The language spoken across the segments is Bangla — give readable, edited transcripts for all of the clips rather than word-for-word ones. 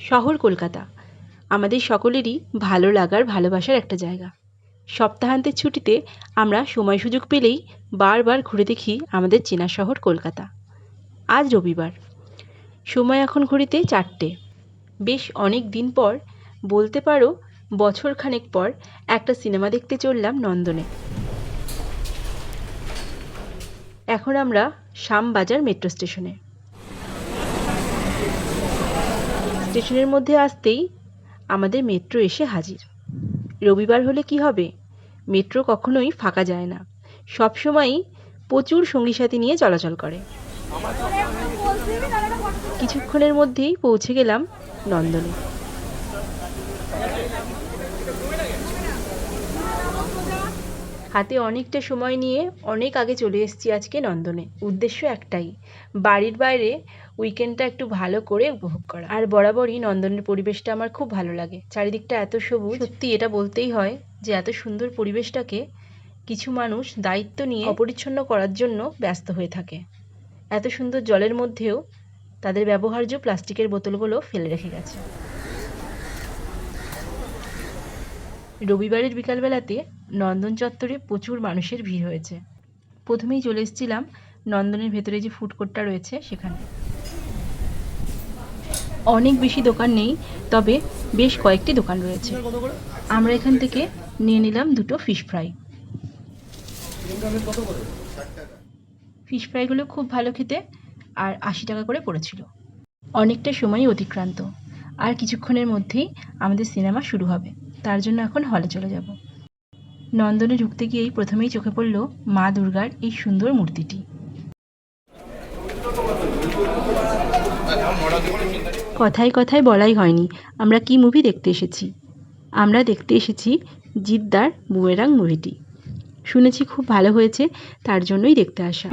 শহর কলকাতা আমাদের সকলেরই ভালো লাগার ভালোবাসার একটা জায়গা। সপ্তাহান্তের ছুটিতে আমরা সময় সুযোগ পেলেই বারবার ঘুরে দেখি আমাদের চেনা শহর কলকাতা। আজ রবিবার, সময় এখন ঘড়িতে 4টে। বেশ অনেক দিন পর, বলতে পারো বছরখানেক পর, একটা সিনেমা দেখতে চললাম নন্দনে। এখন আমরা শ্যামবাজার মেট্রো স্টেশনে। স্টেশনের মধ্যে আসতেই আমাদের মেট্রো এসে হাজির। রবিবার হলে কি হবে, মেট্রো কখনোই ফাঁকা যায় না, সবসময়ই প্রচুর সঙ্গী সাথী নিয়ে চলাচল করে। কিছুক্ষণের মধ্যেই পৌঁছে গেলাম নন্দনে। হাতে অনেকটা সময় নিয়ে অনেক আগে চলে এসেছি আজকে নন্দনে। উদ্দেশ্য একটাই, বাড়ির বাইরে উইকেন্ডটা একটু ভালো করে উপভোগ করা। আর বরাবরই নন্দনের পরিবেশটা আমার খুব ভালো লাগে। চারিদিকটা এত সবুজ, সত্যি এটা বলতেই হয় যে এত সুন্দর পরিবেশটাকে কিছু মানুষ দায়িত্ব নিয়ে অপরিচ্ছন্ন করার জন্য ব্যস্ত হয়ে থাকে। এত সুন্দর জলের মধ্যেও তাদের ব্যবহার্য প্লাস্টিকের বোতলগুলো ফেলে রেখে গেছে। রবিবারের বিকালবেলাতে নন্দন চত্বরে প্রচুর মানুষের ভিড় হয়েছে। প্রথমেই চলে এসেছিলাম নন্দনের ভেতরে যে ফুড কোর্টটা রয়েছে সেখানে। অনেক বেশি দোকান নেই, তবে বেশ কয়েকটি দোকান রয়েছে। আমরা এখান থেকে নিয়ে নিলাম 2টো ফিশ ফ্রাই। ফিশ ফ্রাইগুলো খুব ভালো খেতে, আর 80 টাকা করে পড়েছিল। অনেকটা সময়ই অতিক্রান্ত, আর কিছুক্ষণের মধ্যেই আমাদের সিনেমা শুরু হবে। তার জন্য এখন হলে চলে যাব। নন্দনে ঢুকতে গিয়েই প্রথমেই চোখে পড়ল মা দুর্গার এই সুন্দর মূর্তিটি। কথায় কথায় বলাই হয়নি আমরা কি মুভি দেখতে এসেছি। আমরা দেখতে এসেছি জিদ্দার বুমেরাং মুভিটি। শুনেছি খুব ভালো হয়েছে, তার জন্যই দেখতে আসা।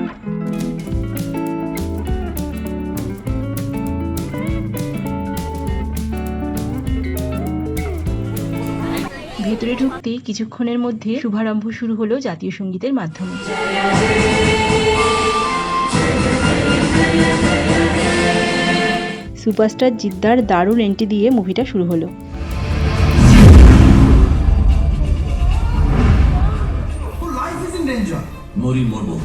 ভেতরে ঢুকতেই কিছুক্ষণের মধ্যে শুভারম্ভ শুরু হলো জাতীয় সঙ্গীতের মাধ্যমে। সুপারস্টার জিদ্দার দারুণ এন্ট্রি দিয়ে মুভিটা শুরু হলো। মরি মরবো,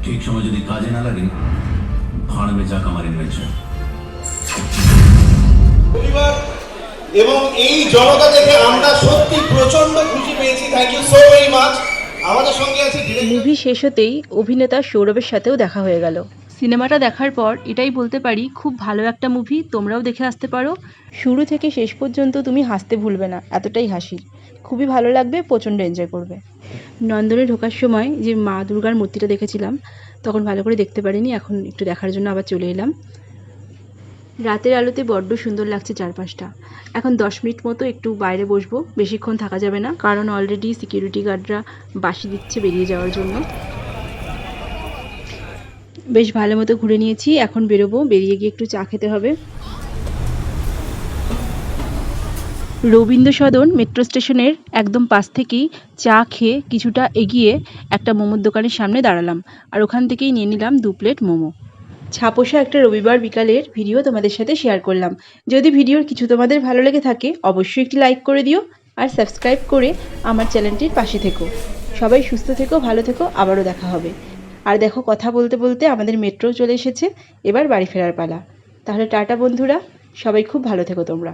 ঠিক সময় যদি কাজে না লাগে ভাড়বে যাক আমার ইনভেনশন। এবং এই জনতা দেখে আমরা সত্যি প্রচন্ড খুশি পেয়েছি। Thank you so very much. আমাদের সঙ্গে আছে মুভি শেষ হতেই অভিনেতা সৌরভের সাথেও দেখা হয়ে গেল। সিনেমাটা দেখার পর এটাই বলতে পারি, খুব ভালো একটা মুভি, তোমরাও দেখে আসতে পারো। শুরু থেকে শেষ পর্যন্ত তুমি হাসতে ভুলবে না, এতটাই হাসির। খুবই ভালো লাগবে, প্রচণ্ড এনজয় করবে। নন্দনে ঢোকার সময় যে মা দুর্গার মূর্তিটা দেখেছিলাম, তখন ভালো করে দেখতে পারিনি, এখন একটু দেখার জন্য আবার চলে এলাম। রাতের আলোতে বড্ড সুন্দর লাগছে চারপাশটা। এখন 10 মিনিট মতো একটু বাইরে বসবো, বেশিক্ষণ থাকা যাবে না, কারণ অলরেডি সিকিউরিটি গার্ডরা বাঁশি দিচ্ছে বেরিয়ে যাওয়ার জন্য। বেশ ভালো মতো ঘুরে নিয়েছি, এখন বেরোবো, বেরিয়ে গিয়ে একটু চা খেতে হবে। রবীন্দ্র সদন মেট্রো স্টেশনের একদম পাশ থেকেই চা খেয়ে কিছুটা এগিয়ে একটা মোমোর দোকানের সামনে দাঁড়ালাম, আর ওখান থেকেই নিয়ে নিলাম 2 প্লেট মোমো। ছাপোষা একটা রবিবার বিকালের ভিডিও তোমাদের সাথে শেয়ার করলাম। যদি ভিডিওর কিছু তোমাদের ভালো লেগে থাকে অবশ্যই একটি লাইক করে দিও, আর সাবস্ক্রাইব করে আমার চ্যানেলটির পাশে থেকো। সবাই সুস্থ থেকো, ভালো থেকো, আবারও দেখা হবে। আর দেখো, কথা বলতে বলতে আমাদের মেট্রো চলে এসেছে, এবার বাড়ি ফেরার পালা। তাহলে টাটা বন্ধুরা, সবাই খুব ভালো থেকো তোমরা।